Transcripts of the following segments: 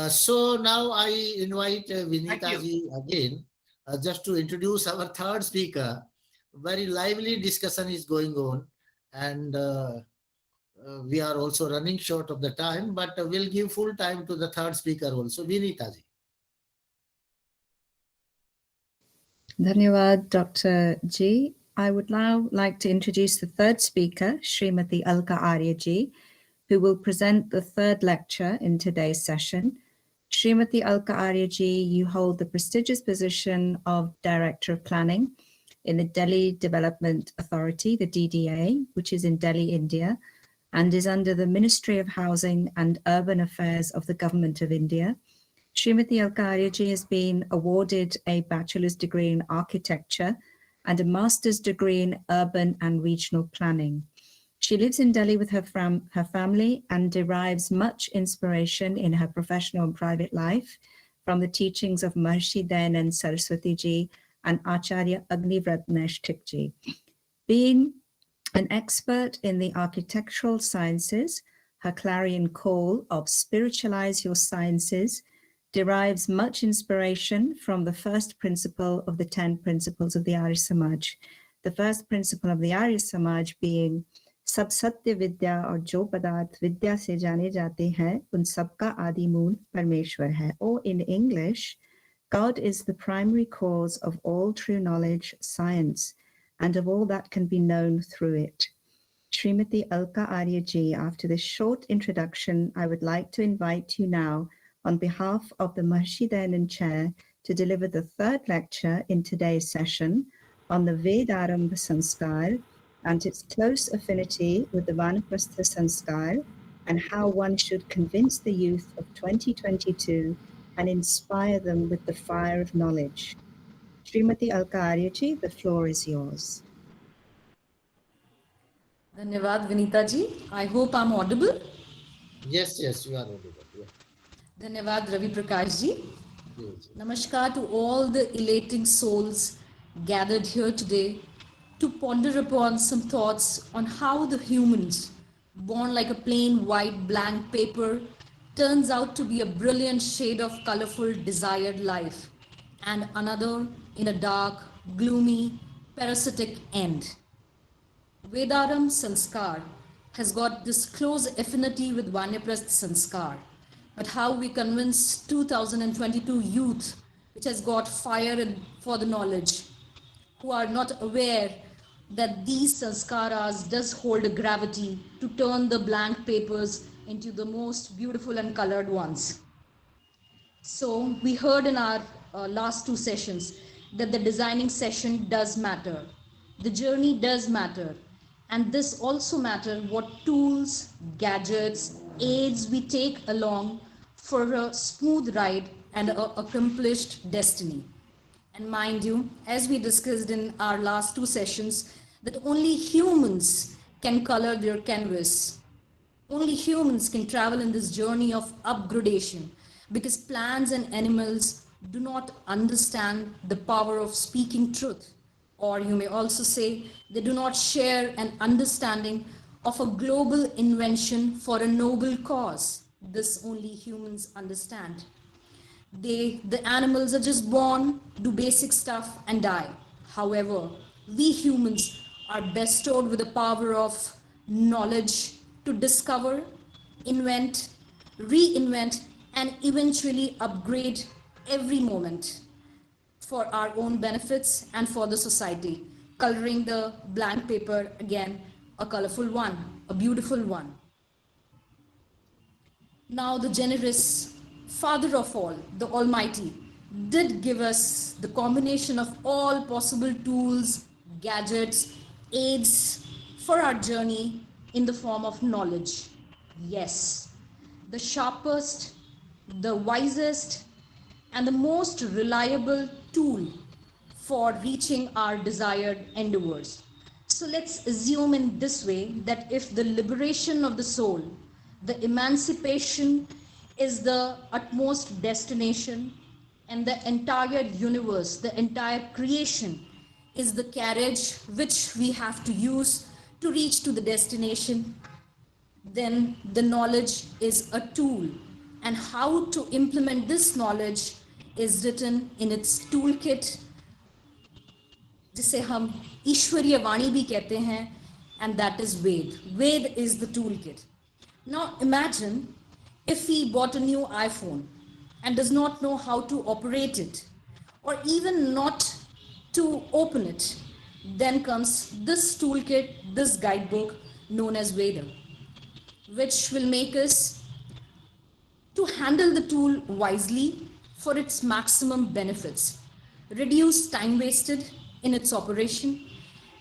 So now I invite Vinita ji again just to introduce our third speaker. Very lively discussion is going on, and we are also running short of the time, but we'll give full time to the third speaker also, Vinita ji. Dhanyavad, Dr. G. I would now like to introduce the third speaker, Srimati Alka Arya Ji, who will present the third lecture in today's session. Srimati Alka Arya Ji, you hold the prestigious position of Director of Planning in the Delhi Development Authority, the DDA, which is in Delhi, India, and is under the Ministry of Housing and Urban Affairs of the Government of India. Srimati Alka Arya Ji has been awarded a bachelor's degree in architecture and a master's degree in urban and regional planning. She lives in Delhi with her family and derives much inspiration in her professional and private life from the teachings of Maharishi Dayanand Saraswati Ji and Acharya Agnivrat Naishthik Ji. Being an expert in the architectural sciences, her clarion call of spiritualize your sciences derives much inspiration from the first principle of the 10 principles of the Arya Samaj. The first principle of the Arya Samaj being सब सत्य विद्या और जो पदार्थ विद्या से जाने जाते हैं उन सबका आदि मूल परमेश्वर है. Or in English, God is the primary cause of all true knowledge, science, and of all that can be known through it. Srimati Alka Arya Ji, after this short introduction, I would like to invite you now on behalf of the Maharishi Dayanand Chair to deliver the third lecture in today's session on the Vedarambh Sanskāra and its close affinity with the Vanaprastha Sanskāra and how one should convince the youth of 2022 and inspire them with the fire of knowledge. Srimati Alka Arya Ji, the floor is yours. Dhanyavad, Vinita ji. I hope I'm audible. Yes, you are audible. Yeah. Dhanyavad, Ravi Prakash ji. Yes. Namaskar to all the elating souls gathered here today to ponder upon some thoughts on how the humans, born like a plain white blank paper, turns out to be a brilliant shade of colorful desired life, and another in a dark, gloomy, parasitic end. Vedarambh Sanskar has got this close affinity with Vanaprastha Sanskar, but how we convince 2022 youth, which has got fire for the knowledge, who are not aware that these sanskaras does hold a gravity to turn the blank papers into the most beautiful and colored ones. So we heard in our last two sessions that the designing session does matter. The journey does matter. And this also matters what tools, gadgets, aids we take along for a smooth ride and an accomplished destiny. And mind you, as we discussed in our last two sessions, that only humans can color their canvas. Only humans can travel in this journey of upgradation because plants and animals do not understand the power of speaking truth. Or you may also say they do not share an understanding of a global invention for a noble cause. This only humans understand. The animals are just born, do basic stuff and die. However, we humans are bestowed with the power of knowledge to discover, invent, reinvent, and eventually upgrade every moment for our own benefits and for the society, coloring the blank paper again a colorful one, a beautiful one. Now the generous Father of all, the Almighty, did give us the combination of all possible tools, gadgets, aids for our journey in the form of knowledge. Yes, the sharpest, the wisest, and the most reliable tool for reaching our desired endeavors. So let's assume in this way that if the liberation of the soul, the emancipation is the utmost destination, and the entire universe, the entire creation is the carriage which we have to use to reach to the destination, then the knowledge is a tool and how to implement this knowledge is written in its toolkit, जिसे हम ईश्वरीय वाणी भी कहते हैं, and that is Ved. Ved is the toolkit. Now imagine if he bought a new iPhone and does not know how to operate it, or even not to open it. Then comes this toolkit, this guidebook known as Veda, which will make us to handle the tool wisely for its maximum benefits, reduce time wasted in its operation,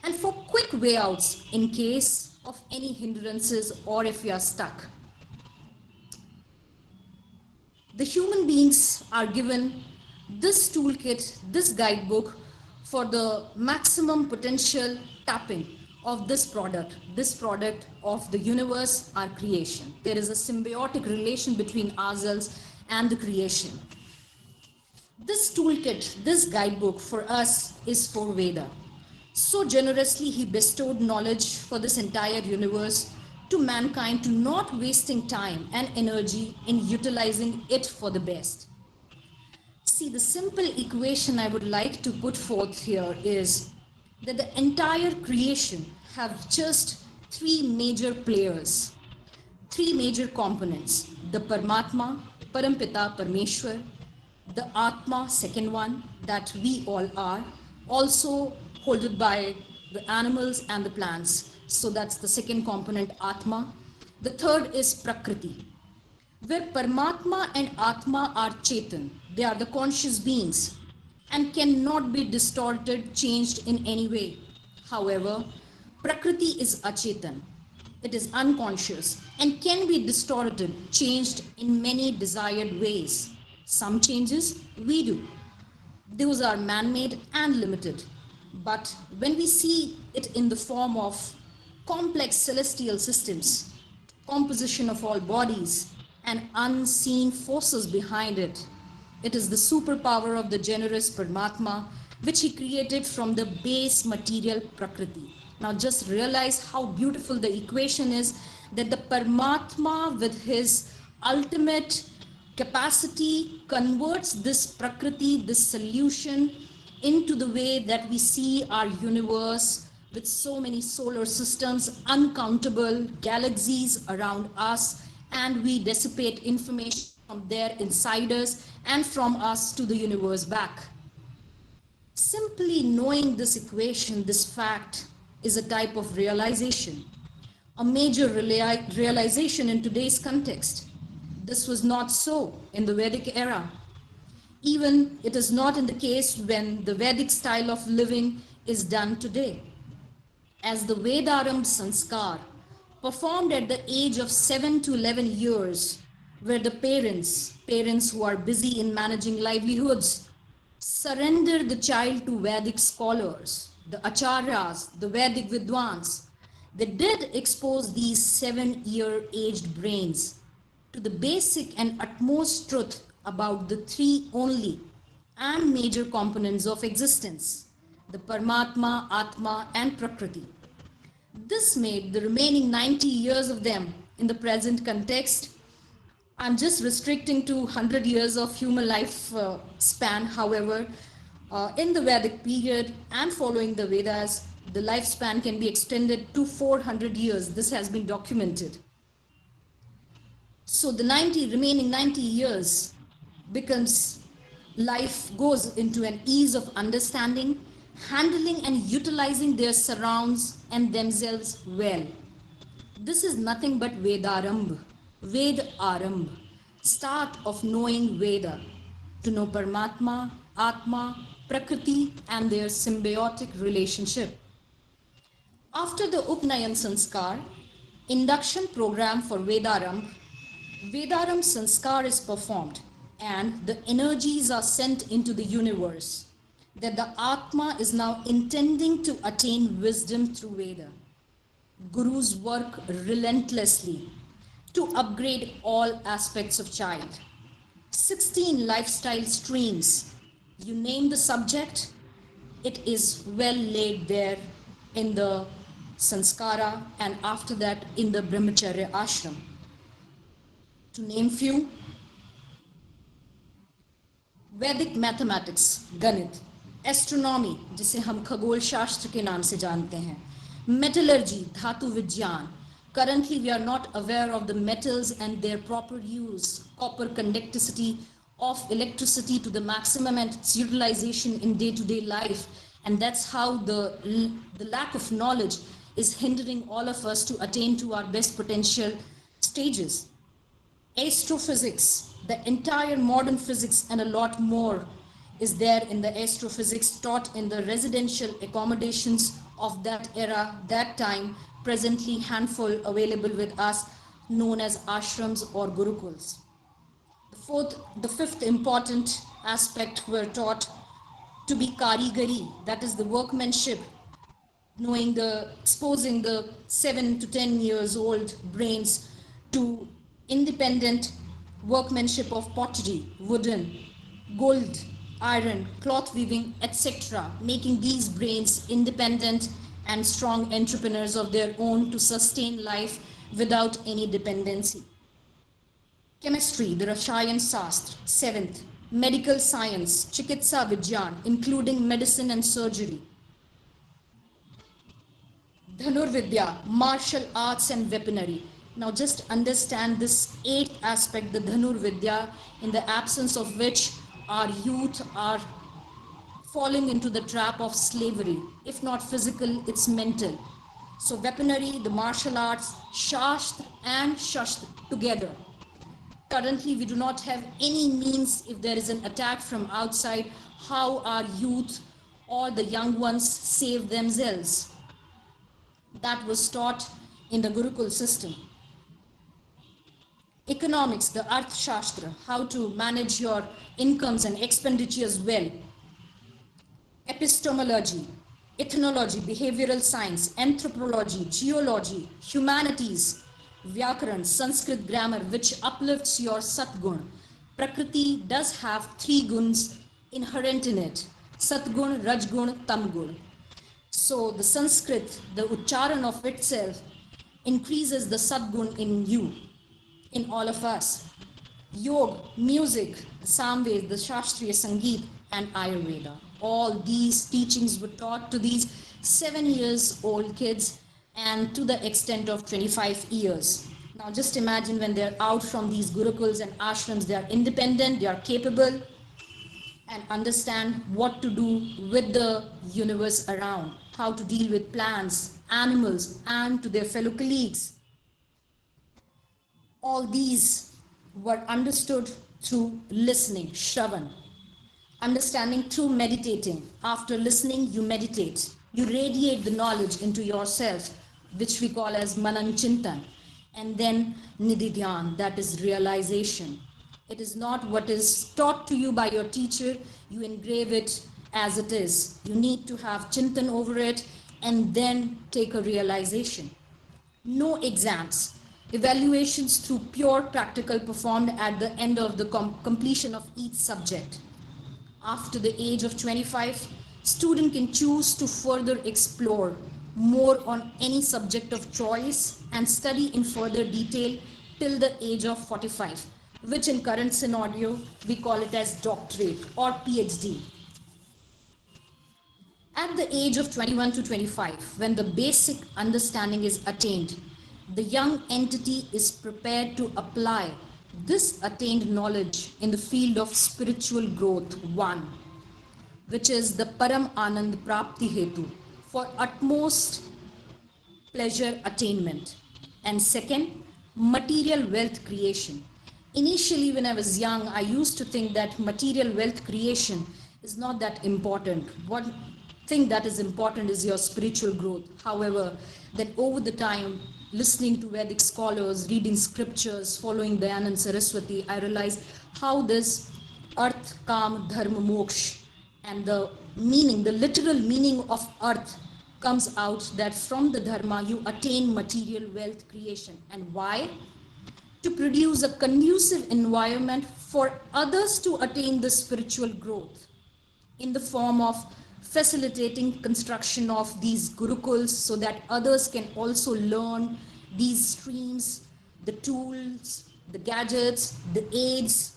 and for quick way outs in case of any hindrances or if we are stuck. The human beings are given this toolkit, this guidebook for the maximum potential tapping of this product of the universe, our creation. There is a symbiotic relation between ourselves and the creation. This toolkit, this guidebook for us is for Veda. So generously he bestowed knowledge for this entire universe to mankind, to not wasting time and energy in utilizing it for the best. See, the simple equation I would like to put forth here is that the entire creation have just three major players, three major components: the Paramatma, Parampita, Parmeshwar, the Atma, second one, that we all are, also holded by the animals and the plants. So that's the second component, Atma. The third is Prakriti, where Paramatma and Atma are Chetan. They are the conscious beings and cannot be distorted, changed in any way. However, Prakriti is Achetan. It is unconscious and can be distorted, changed in many desired ways. Some changes we do. Those are man-made and limited. But when we see it in the form of complex celestial systems, composition of all bodies, and unseen forces behind it, it is the superpower of the generous Paramatma, which he created from the base material Prakriti. Now just realize how beautiful the equation is, that the Paramatma with his ultimate capacity converts this Prakriti, this solution, into the way that we see our universe with so many solar systems, uncountable galaxies around us, and we dissipate information from there inside us and from us to the universe back. Simply knowing this equation, this fact, is a type of realization, a major realization in today's context. This was not so in the Vedic era. Even it is not in the case when the Vedic style of living is done today. As the Vedarambh Sanskar, performed at the age of 7 to 11 years, where the parents who are busy in managing livelihoods, surrender the child to Vedic scholars, the acharyas, the Vedic vidwans. They did expose these 7-year aged brains to the basic and utmost truth about the three only and major components of existence, the Paramatma, Atma, and Prakriti. This made the remaining 90 years of them in the present context. I'm just restricting to 100 years of human life span. However, in the Vedic period and following the Vedas, the lifespan can be extended to 400 years. This has been documented. So the remaining 90 years becomes life goes into an ease of understanding, handling and utilizing their surrounds and themselves well. This is nothing but Vedarambh, Vedarambh, start of knowing Veda, to know Paramatma, Atma, Prakriti and their symbiotic relationship. After the Upnayan Sanskar, induction program for Vedarambh, Vedarambh Sanskar is performed and the energies are sent into the universe, that the Atma is now intending to attain wisdom through Veda. Gurus work relentlessly to upgrade all aspects of child. 16 lifestyle streams. You name the subject, it is well laid there in the Sanskara and after that in the Brahmacharya ashram. To name few, वैदिक mathematics गणित, astronomy जिसे हम खगोल शास्त्र के नाम से जानते हैं, मेटलर्जी धातु विज्ञान. Currently we are not aware of the metals and their proper use, copper conductivity of electricity to the maximum and its utilization in day-to-day life, and that's how the lack of knowledge is hindering all of us to attain to our best potential stages. Astrophysics, the entire modern physics and a lot more is there in the astrophysics taught in the residential accommodations of that era, that time, presently handful available with us, known as ashrams or gurukuls. The fifth important aspect we're taught to be karigari, that is the workmanship, exposing the 7 to 10 years old brains to independent workmanship of pottery, wooden, gold, iron, cloth weaving, etc., making these brains independent and strong entrepreneurs of their own to sustain life without any dependency. Chemistry, the Rashayan Shastra. Seventh, medical science, Chikitsa Vigyan, including medicine and surgery. Dhanurvidya, martial arts and weaponry. Now just understand this eighth aspect, the Dhanurvidya, in the absence of which our youth are falling into the trap of slavery. If not physical, it's mental. So weaponry, the martial arts, Shastra and Shastra together. Currently, we do not have any means if there is an attack from outside, how our youth or the young ones save themselves. That was taught in the Gurukul system. Economics, the Arthashastra, how to manage your incomes and expenditures well. Epistemology, ethnology, behavioral science, anthropology, geology, humanities, Vyakaran, Sanskrit grammar, which uplifts your Satgun. Prakriti does have 3 guns inherent in it: Satgun, Rajgun, Tamgun. So the Sanskrit, the Ucharan of itself, increases the Sadgun in you, in all of us. Yoga, music, the Samved, the Shastriya Sangeet, and Ayurveda. All these teachings were taught to these 7 years old kids and to the extent of 25 years. Now just imagine when they're out from these gurukuls and ashrams, they are independent, they are capable, and understand what to do with the universe around, how to deal with plants, animals, and to their fellow colleagues. All these were understood through listening, Shravan. Understanding through meditating. After listening, you meditate. You radiate the knowledge into yourself, which we call as Manan Chintan. And then Nididhyan, that is realization. It is not what is taught to you by your teacher, you engrave it as it is. You need to have Chintan over it and then take a realization. No exams. Evaluations through pure practical performed at the end of the completion of each subject. After the age of 25, student can choose to further explore more on any subject of choice and study in further detail till the age of 45, which in current scenario, we call it as doctorate or PhD. At the age of 21 to 25, when the basic understanding is attained, the young entity is prepared to apply this attained knowledge in the field of spiritual growth, one, which is the Param Anand Prapti Hetu, for utmost pleasure attainment. And second, material wealth creation. Initially, when I was young, I used to think that material wealth creation is not that important. One thing that is important is your spiritual growth. However, then over the time, listening to Vedic scholars, reading scriptures, following Dayanand Saraswati, I realized how this Arth, Kam, Dharma, Moksha, and the meaning, the literal meaning of Arth comes out that from the Dharma you attain material wealth creation. And why? To produce a conducive environment for others to attain the spiritual growth in the form of facilitating construction of these gurukuls so that others can also learn these streams, the tools, the gadgets, the aids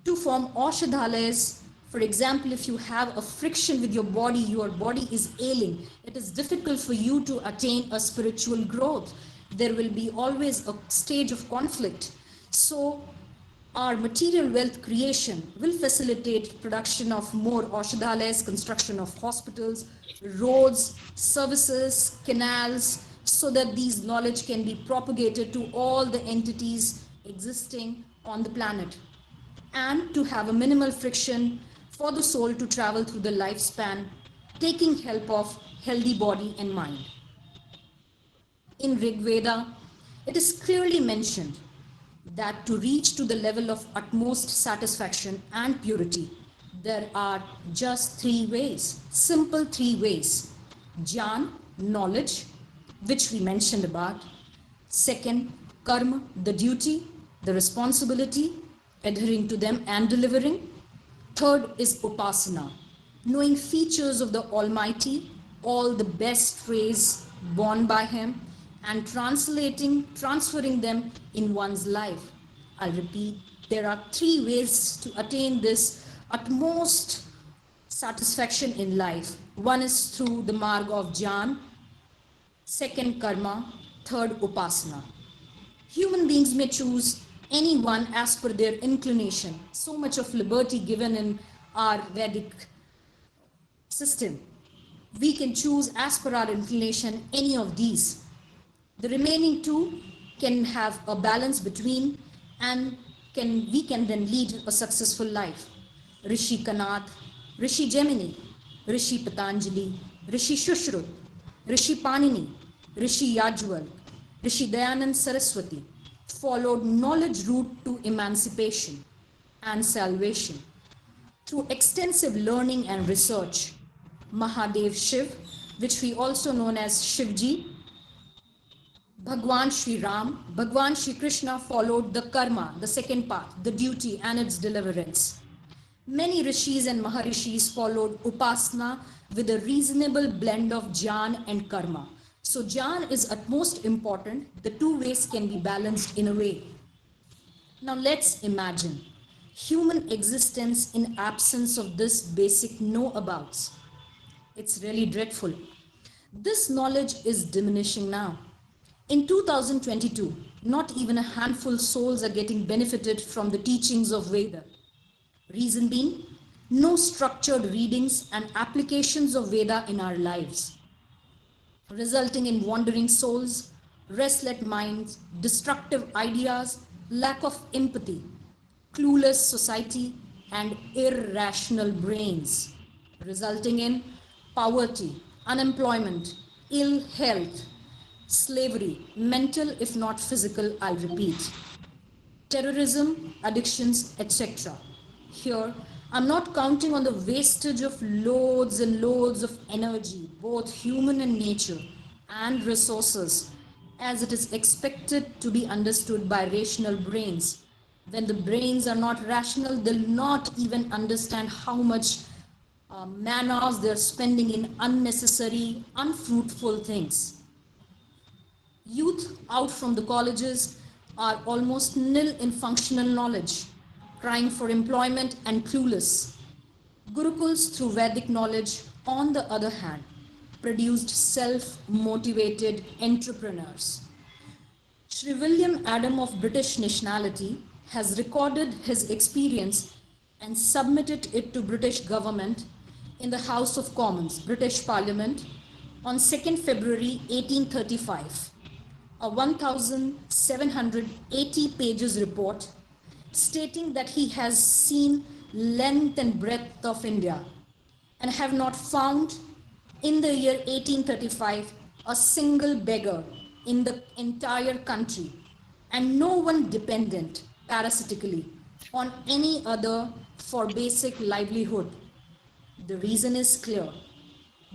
to form aushadhalayas For example, if you have a friction with your body is ailing. It is difficult for you to attain a spiritual growth. There will be always a stage of conflict. So our material wealth creation will facilitate production of more aushadhalayas, construction of hospitals, roads, services, canals, so that these knowledge can be propagated to all the entities existing on the planet, and to have a minimal friction for the soul to travel through the lifespan, taking help of healthy body and mind. In Rig Veda, it is clearly mentioned that to reach to the level of utmost satisfaction and purity, there are just three ways, simple three ways. Jnana, knowledge, which we mentioned about. Second, karma, the duty, the responsibility, adhering to them and delivering. Third is upasana, knowing features of the Almighty, all the best ways born by Him, and transferring them in one's life. I'll repeat, there are three ways to attain this utmost satisfaction in life. One is through the marg of Jnana, second karma, third upasana. Human beings may choose any one as per their inclination. So much of liberty given in our Vedic system. We can choose as per our inclination any of these. The remaining two can have a balance between, and we can then lead a successful life. Rishi Kanath, Rishi Gemini, Rishi Patanjali, Rishi Shushrut, Rishi Panini, Rishi Yajwal, Rishi Dayanand Saraswati followed knowledge route to emancipation and salvation. Through extensive learning and research, Mahadev Shiv, which we also know as Shivji, Bhagwan Sri Ram, Bhagwan Sri Krishna followed the karma, the second path, the duty and its deliverance. Many rishis and maharishis followed upasana with a reasonable blend of jnana and karma. So jnana is utmost important. The two ways can be balanced in a way. Now let's imagine human existence in absence of this basic know-abouts. It's really dreadful. This knowledge is diminishing now. In 2022, not even a handful souls are getting benefited from the teachings of Veda. Reason being, no structured readings and applications of Veda in our lives, resulting in wandering souls, restless minds, destructive ideas, lack of empathy, clueless society, and irrational brains, resulting in poverty, unemployment, ill health, slavery, mental if not physical, I'll repeat, terrorism, addictions, etc. Here, I'm not counting on the wastage of loads and loads of energy, both human and nature, and resources, as it is expected to be understood by rational brains. When the brains are not rational, they'll not even understand how much man-hours they're spending in unnecessary, unfruitful things. Youth out from the colleges are almost nil in functional knowledge, crying for employment and clueless. Gurukuls through Vedic knowledge, on the other hand, produced self-motivated entrepreneurs. Sri William Adam of British nationality has recorded his experience and submitted it to British government in the House of Commons, British Parliament, on 2nd February 1835. A 1,780 pages report stating that he has seen length and breadth of India and have not found in the year 1835 a single beggar in the entire country and no one dependent parasitically on any other for basic livelihood. The reason is clear.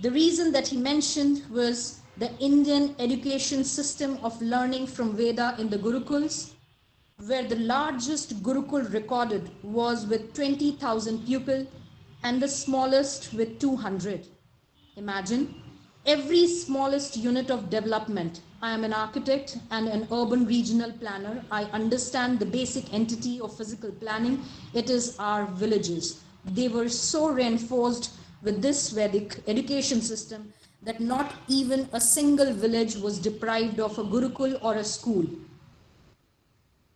The reason that he mentioned was the Indian education system of learning from Veda in the Gurukuls, where the largest Gurukul recorded was with 20,000 pupils and the smallest with 200. Imagine, every smallest unit of development. I am an architect and an urban regional planner. I understand the basic entity of physical planning. It is our villages. They were so reinforced with this Vedic education system that not even a single village was deprived of a Gurukul or a school.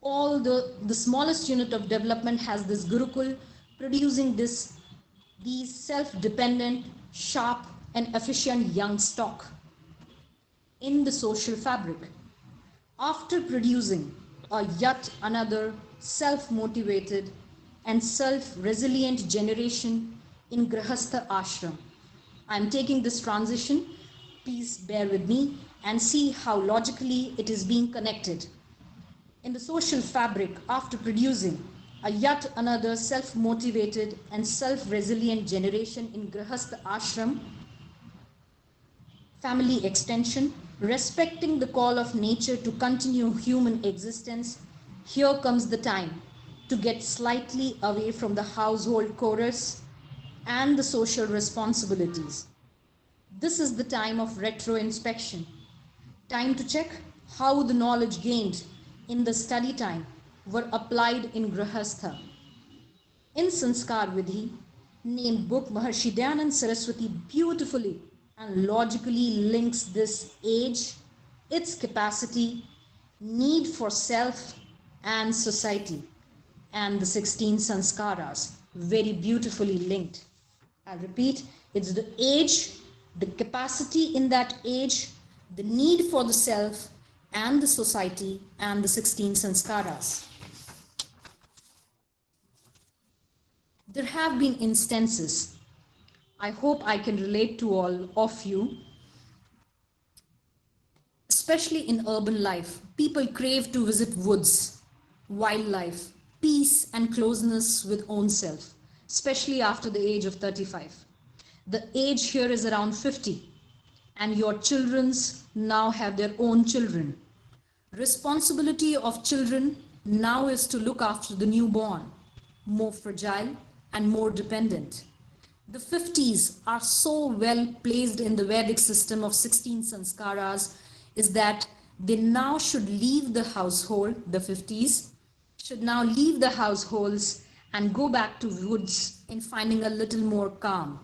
All the smallest unit of development has this Gurukul producing these self-dependent, sharp and efficient young stock in the social fabric. After producing a yet another self-motivated and self-resilient generation in Grahastha Ashram. I am taking this transition, please bear with me and see how logically it is being connected. In the social fabric, after producing a yet another self-motivated and self-resilient generation in Grahastha Ashram, family extension, respecting the call of nature to continue human existence, here comes the time to get slightly away from the household chorus and the social responsibilities. This is the time of retro-inspection, time to check how the knowledge gained in the study time were applied in Grahastha. In Sanskar Vidhi, named book, Maharshi Dayanand Saraswati beautifully and logically links this age, its capacity, need for self and society, and the 16 Sanskaras, very beautifully linked. I'll repeat, it's the age, the capacity in that age, the need for the self and the society, and the 16 Sanskaras. There have been instances, I hope I can relate to all of you, especially in urban life. People crave to visit woods, wildlife, peace and closeness with own self, especially after the age of 35. The age here is around 50, and your children's now have their own children. Responsibility of children now is to look after the newborn, more fragile and more dependent. The 50s are so well placed in the Vedic system of 16 Sanskaras is that they now should leave the household, the 50s, should now leave the households and go back to woods in finding a little more calm.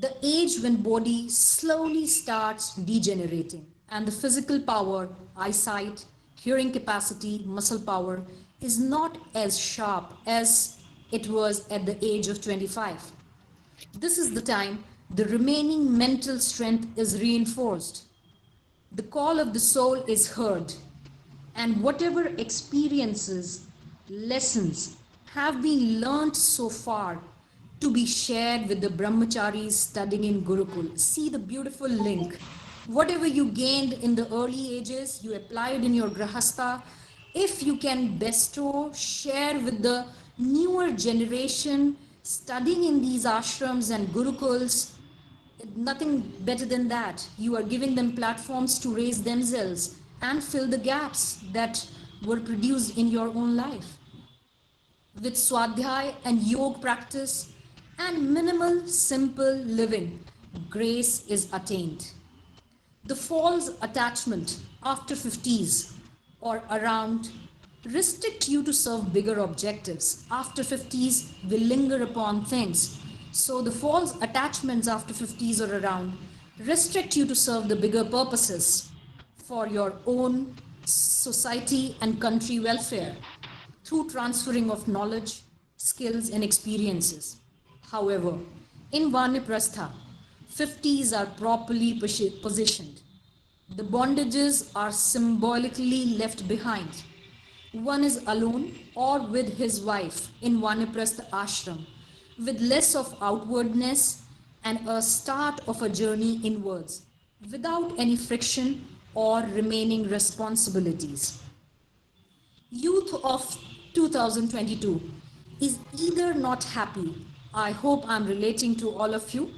The age when body slowly starts degenerating and the physical power, eyesight, hearing capacity, muscle power is not as sharp as it was at the age of 25. This is the time the remaining mental strength is reinforced. The call of the soul is heard, and whatever experiences, lessons have been learnt so far to be shared with the brahmacharis studying in Gurukul. See the beautiful link. Whatever you gained in the early ages, you applied in your grahastha. If you can bestow, share with the newer generation studying in these ashrams and gurukuls, nothing better than that. You are giving them platforms to raise themselves and fill the gaps that were produced in your own life. With swadhyay and yoga practice and minimal, simple living, grace is attained. The false attachment after 50s or around restrict you to serve bigger objectives. After 50s, we linger upon things. So the false attachments after 50s or around restrict you to serve the bigger purposes for your own society and country welfare through transferring of knowledge, skills and experiences. However, in Vaniprastha, 50s are properly positioned. The bondages are symbolically left behind. One is alone or with his wife in Vaniprastha ashram, with less of outwardness and a start of a journey inwards, without any friction or remaining responsibilities. Youth of 2022 is either not happy. I hope I'm relating to all of you.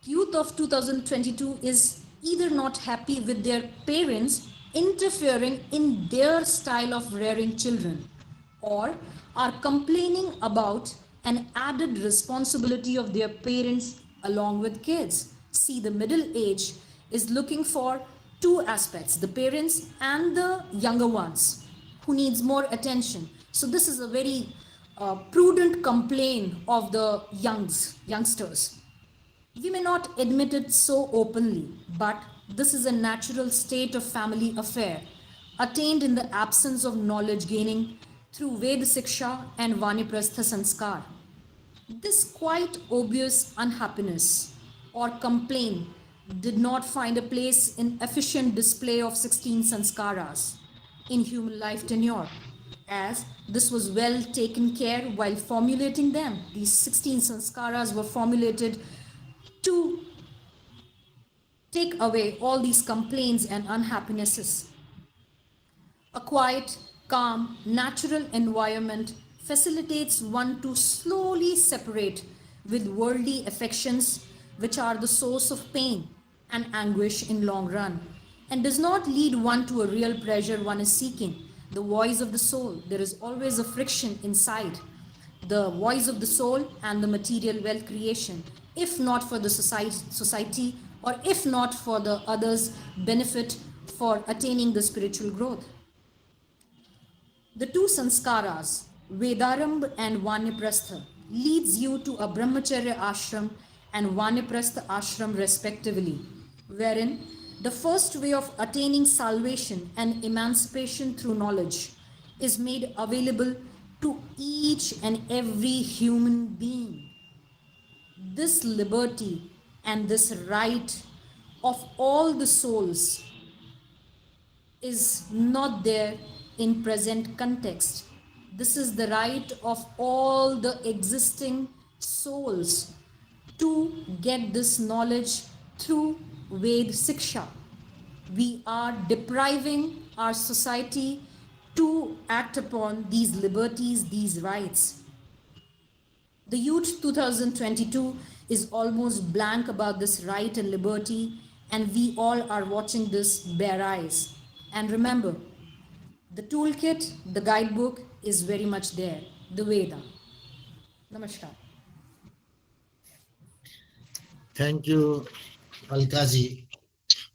Youth of 2022 is either not happy with their parents interfering in their style of rearing children, or are complaining about an added responsibility of their parents along with kids. See, the middle age is looking for two aspects, the parents and the younger ones who needs more attention. So this is a very prudent complaint of the youngsters. We may not admit it so openly, but this is a natural state of family affair, attained in the absence of knowledge gaining through Ved Siksha and Vaniprastha Sanskar. This quite obvious unhappiness or complaint did not find a place in efficient display of 16 Sanskaras in human life tenure, as this was well taken care while formulating them. These 16 Sanskaras were formulated to take away all these complaints and unhappinesses. A quiet, calm, natural environment facilitates one to slowly separate with worldly affections, which are the source of pain and anguish in long run, and does not lead one to a real pleasure one is seeking. The voice of the soul, there is always a friction inside the voice of the soul and the material wealth creation, if not for the society or if not for the others' benefit for attaining the spiritual growth. The two sanskaras, Vedarambh and Vaniprastha, leads you to a brahmacharya ashram and Vaniprastha ashram respectively, wherein the first way of attaining salvation and emancipation through knowledge is made available to each and every human being. This liberty and this right of all the souls is not there in present context. This is the right of all the existing souls to get this knowledge through Ved Siksha. We are depriving our society to act upon these liberties, these rights. The youth 2022 is almost blank about this right and liberty, and we all are watching this bare eyes. And remember, the toolkit, the guidebook is very much there, the Veda. Namaskar. Thank you, Alkaji.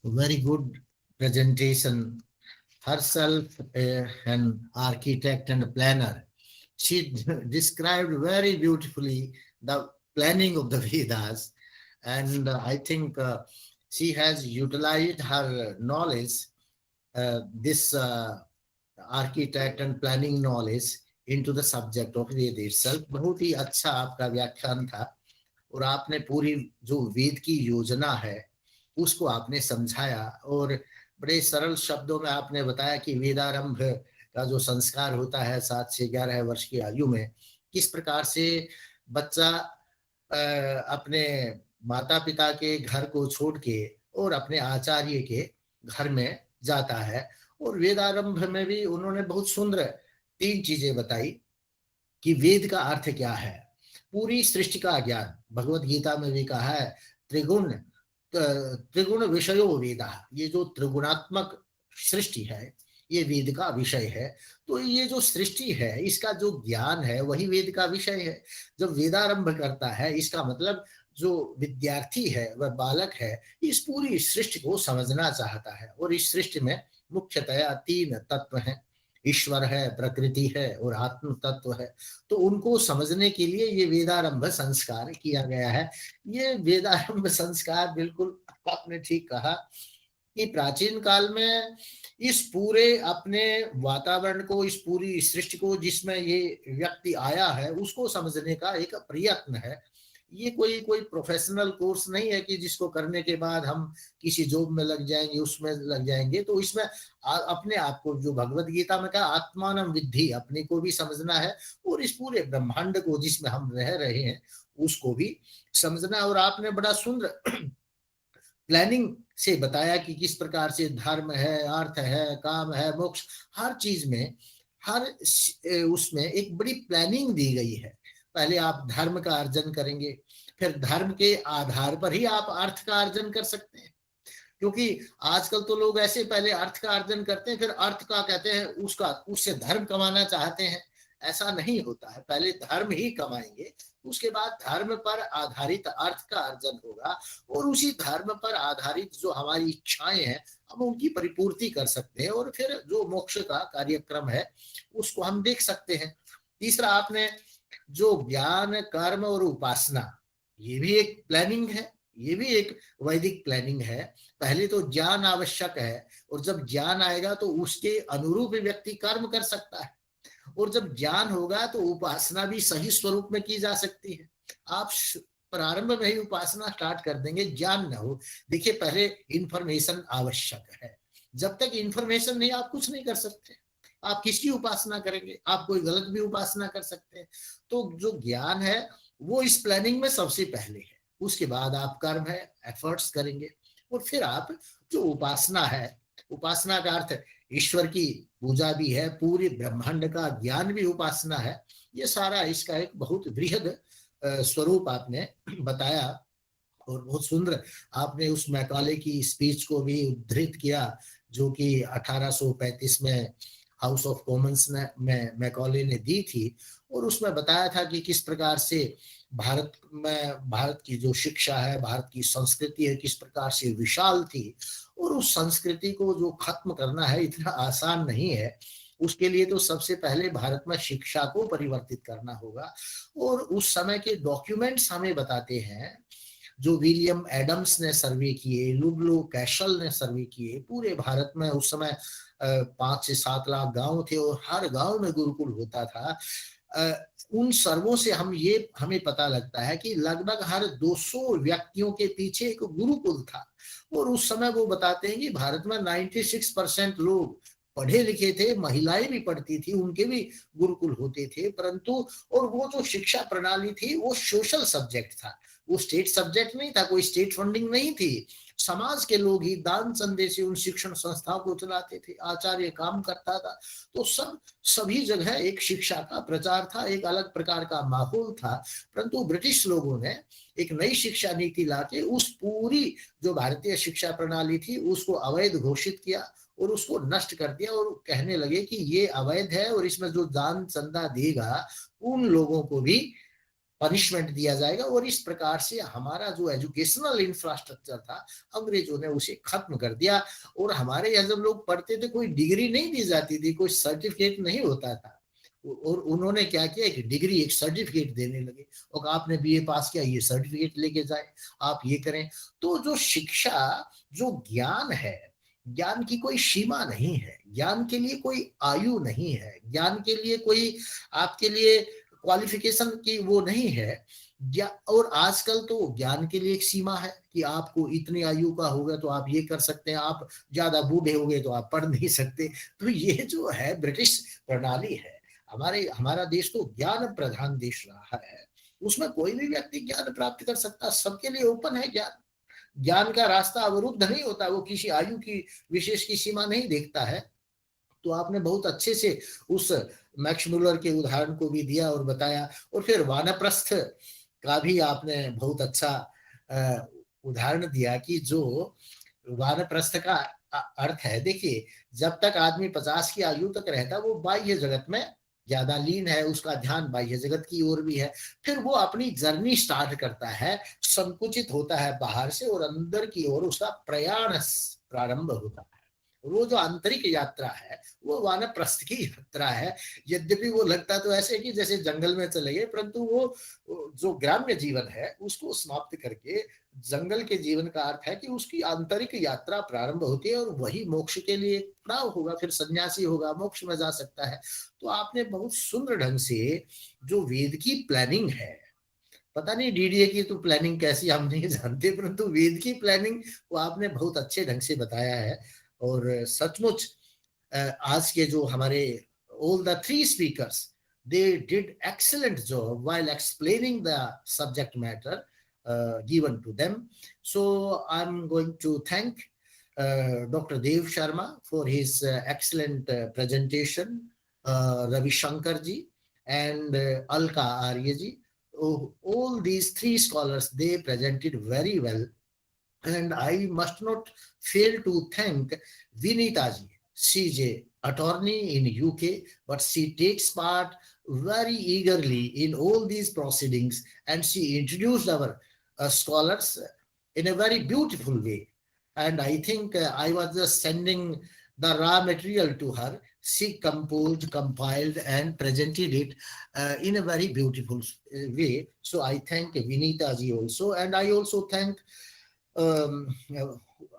Very good presentation. Herself an architect and a planner. She described very beautifully the planning of the Vedas, and I think she has utilized her knowledge, this architect and planning knowledge, into the subject of Ved itself. बहुत ही अच्छा आपका व्याख्यान था और आपने पूरी जो वेद की योजना है उसको आपने समझाया और बड़े सरल शब्दों में आपने बताया कि वेदारंभ का जो संस्कार होता है 7 से 11 वर्ष की आयु में, किस प्रकार से बच्चा अपने माता पिता के घर को छोड़ के और अपने आचार्य के घर में जाता है। और वेदारंभ में भी उन्होंने बहुत सुंदर 3 चीजें बताई कि वेद का अर्थ क्या है, पूरी सृष्टि का ज्ञान। भगवत गीता में भी कहा है त्रिगुण विषयो वेदा, ये जो त्रिगुणात्मक सृष्टि है ये वेद का विषय है। तो ये जो सृष्टि है इसका जो ज्ञान है वही वेद का विषय है। जब वेदारंभ करता है इसका मतलब जो विद्यार्थी है वह बालक है, इस पूरी सृष्टि को समझना चाहता है। और इस सृष्टि में मुख्यतया 3 तत्व हैं, ईश्वर है, प्रकृति है और आत्म तत्व है। तो उनको समझने के लिए ये वेदारंभ संस्कार किया गया है। ये वेदारंभ संस्कार बिल्कुल आपने ठीक कहा कि प्राचीन काल में इस पूरे अपने वातावरण को, इस पूरी सृष्टि को जिसमें ये व्यक्ति आया है उसको समझने का एक प्रयत्न है। ये कोई प्रोफेशनल कोर्स नहीं है कि जिसको करने के बाद हम किसी जॉब में लग जाएंगे, उसमें लग जाएंगे। तो इसमें अपने आप को, जो भगवत गीता में कहा आत्मानं विद्धि, अपने को भी समझना है और इस पूरे ब्रह्मांड को जिसमें हम रह रहे हैं उसको भी समझना। और आपने बड़ा सुंदर प्लानिंग से बताया कि किस प्रकार से धर्म है, अर्थ है, काम है, मोक्ष, हर चीज में, हर उसमें एक बड़ी प्लानिंग दी गई है। पहले आप धर्म का अर्जन करेंगे, फिर धर्म के आधार पर ही आप अर्थ का अर्जन कर सकते हैं। क्योंकि आजकल तो लोग ऐसे पहले अर्थ का अर्जन करते हैं, फिर अर्थ का कहते हैं उससे धर्म कमाना चाहते हैं। ऐसा नहीं होता है, पहले धर्म ही कमाएंगे, उसके बाद धर्म पर आधारित अर्थ का अर्जन होगा और उसी धर्म पर आधारित जो हमारी इच्छाएं हैं हम उनकी परिपूर्ति कर सकते हैं और फिर जो मोक्ष का कार्यक्रम है उसको हम देख सकते हैं। तीसरा आपने जो ज्ञान, कर्म और उपासना, ये भी एक प्लानिंग है, ये भी एक वैदिक प्लानिंग है। पहले तो ज्ञान आवश्यक है, और जब ज्ञान आएगा तो उसके अनुरूप व्यक्ति कर्म कर सकता है, और जब ज्ञान होगा तो उपासना भी सही स्वरूप में की जा सकती है। आप प्रारंभ में ही उपासना स्टार्ट कर देंगे, ज्ञान न हो। देखिए, पहले इंफॉर्मेशन आवश्यक है, जब तक इंफॉर्मेशन नहीं आप कुछ नहीं कर सकते। आप किसकी उपासना करेंगे? आप कोई गलत भी उपासना कर सकते हैं। तो जो ज्ञान है वो इस प्लानिंग में सबसे पहले है, उसके बाद आप कर्म है, एफर्ट्स करेंगे, और फिर आप जो उपासना है, उपासना का अर्थ ईश्वर की पूजा भी है, पूरे ब्रह्मांड का ज्ञान भी उपासना है। ये सारा इसका एक बहुत बृहद स्वरूप आपने बताया, और बहुत सुंदर आपने उस मैकाले की स्पीच को भी उद्धृत किया, जो कि 1835 में हाउस ऑफ कॉमन्स में मैकाले ने दी थी, और उसमें बताया था कि किस प्रकार से भारत में, भारत की जो शिक्षा है, भारत की संस्कृति है, किस प्रकार से विशाल थी, और उस संस्कृति को जो खत्म करना है इतना आसान नहीं है। उसके लिए तो सबसे पहले भारत में शिक्षा को परिवर्तित करना होगा। और उस समय के डॉक्यूमेंट्स हमें बताते हैं, जो विलियम एडम्स ने सर्वे किए, लुडलो कैशल ने सर्वे किए, पूरे भारत में उस समय 5 से 7 लाख गांव थे, और हर गांव में गुरुकुल होता था। उन सर्वों से हमें पता लगता है कि लगभग हर 200 व्यक्तियों के पीछे एक गुरुकुल था। और उस समय वो बताते हैं कि भारत में 96% लोग पढ़े लिखे थे, महिलाएं भी पढ़ती थी, उनके भी गुरुकुल होते थे, परंतु और वो जो शिक्षा प्रणाली थी वो सोशल सब्जेक्ट था, वो स्टेट सब्जेक्ट नहीं था, कोई स्टेट फंडिंग नहीं थी। समाज के लोग ही दान चंदे से उन शिक्षण संस्थाओं को चलाते थे, आचार्य काम करता था। तो सभी जगह एक शिक्षा का प्रचार था, एक अलग प्रकार का माहौल था। परंतु ब्रिटिश लोगों ने एक नई शिक्षा नीति लाके उस पूरी जो भारतीय शिक्षा प्रणाली थी उसको अवैध घोषित किया, और उसको नष्ट कर दिया, और कहने लगे कि ये अवैध है, और इसमें जो दान चंदा देगा उन लोगों को भी पनिशमेंट दिया जाएगा। और इस प्रकार से हमारा जो एजुकेशनल इंफ्रास्ट्रक्चर था अंग्रेजों ने उसे खत्म कर दिया। और हमारे यहाँ जब लोग पढ़ते थे कोई डिग्री नहीं दी जाती थी, कोई सर्टिफिकेट नहीं होता था, और उन्होंने क्या किया, एक डिग्री, एक सर्टिफिकेट देने लगे, और आपने बीए पास किया, ये सर्टिफिकेट लेके जाए, आप ये करें। तो जो शिक्षा, जो ज्ञान है, ज्ञान की कोई सीमा नहीं है, ज्ञान के लिए कोई आयु नहीं है, ज्ञान के लिए कोई आपके लिए क्वालिफिकेशन की वो नहीं है। और आजकल तो ज्ञान के लिए एक सीमा है कि आपको इतनी आयु का होगा तो आप ये कर सकते हैं, आप ज्यादा बूढ़े हो गए तो आप पढ़ नहीं सकते। तो ये जो है ब्रिटिश प्रणाली है। हमारा देश तो ज्ञान प्रधान देश रहा है, उसमें कोई भी व्यक्ति ज्ञान प्राप्त कर सकता, सबके लिए ओपन है ज्ञान। ज्ञान का रास्ता अवरुद्ध नहीं होता, वो किसी आयु की विशेष की सीमा नहीं देखता है। तो आपने बहुत अच्छे से उस मैक्स मुलर के उदाहरण को भी दिया और बताया, और फिर वानप्रस्थ का भी आपने बहुत अच्छा उदाहरण दिया कि जो वानप्रस्थ का अर्थ है, देखिए जब तक आदमी 50 की आयु तक रहता है वो बाह्य जगत में ज्यादा लीन है, उसका ध्यान बाह्य जगत की ओर भी है। फिर वो अपनी जर्नी स्टार्ट करता है, संकुचित होता है बाहर से, और अंदर की ओर उसका प्रयाण प्रारंभ होता है। वो जो आंतरिक यात्रा है वो वानप्रस्थ की यात्रा है। यद्यपि वो लगता तो ऐसे कि जैसे जंगल में चले गए, परंतु वो जो ग्राम्य जीवन है उसको समाप्त करके जंगल के जीवन का अर्थ है कि उसकी आंतरिक यात्रा प्रारंभ होती है, और वही मोक्ष के लिए प्राव होगा, फिर सन्यासी होगा, मोक्ष में जा सकता है। तो आपने बहुत सुंदर ढंग से जो वेद की प्लानिंग है, पता नहीं डीडीए की तो प्लानिंग कैसी हम नहीं जानते, परंतु वेद की प्लानिंग वो आपने बहुत अच्छे ढंग से बताया है। और सचमुच आज के जो हमारे all the three speakers, they did excellent job while explaining the subject matter given to them. So I'm going to thank Dr. Dev Sharma for his excellent presentation, Ravi Shankar ji and Alka Arya ji. All these three scholars, they presented very well. And I must not fail to thank Vinita ji. She's an attorney in UK, but she takes part very eagerly in all these proceedings, and she introduced our scholars in a very beautiful way. And I think I was just sending the raw material to her, she composed, compiled, and presented it in a very beautiful way. So I thank Vinita ji also, and I also thank um, uh,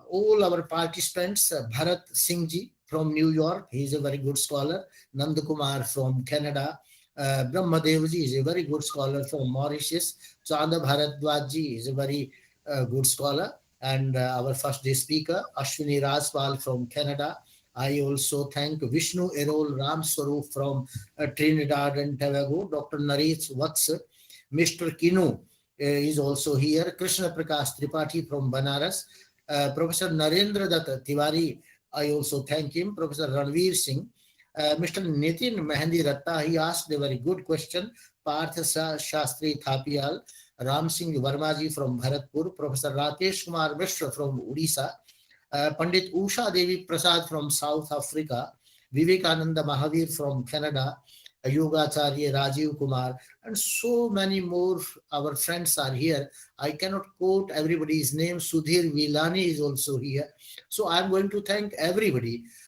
all our participants. Bharat Singh ji from New York, he is a very good scholar. Nand Kumar from Canada. Brahmadev ji is a very good scholar from Mauritius. Chanda Bharadwaj ji is a very good scholar. And our first day speaker, Ashwini Rajpal from Canada. I also thank Vishnu Erol Ramswarup from Trinidad and Tobago, Dr. Naresh Vats, Mr. Kinu is also here, Krishna Prakash Tripathi from Banaras, Professor Narendra Dutt Tiwari, I also thank him, Professor Ranveer Singh, Mr. Nitin Mehendi Ratta, he asked a very good question, Partha Shastri Thapiyal, Ram Singh Varmaji from Bharatpur, Professor Rakesh Kumar Mishra from Odisha, Pandit Usha Devi Prasad from South Africa, Vivekananda Mahavir from Canada, Yogacharya Rajiv Kumar, and so many more. Our friends are here. I cannot quote everybody's name. Sudhir Vilani is also here. So I'm going to thank everybody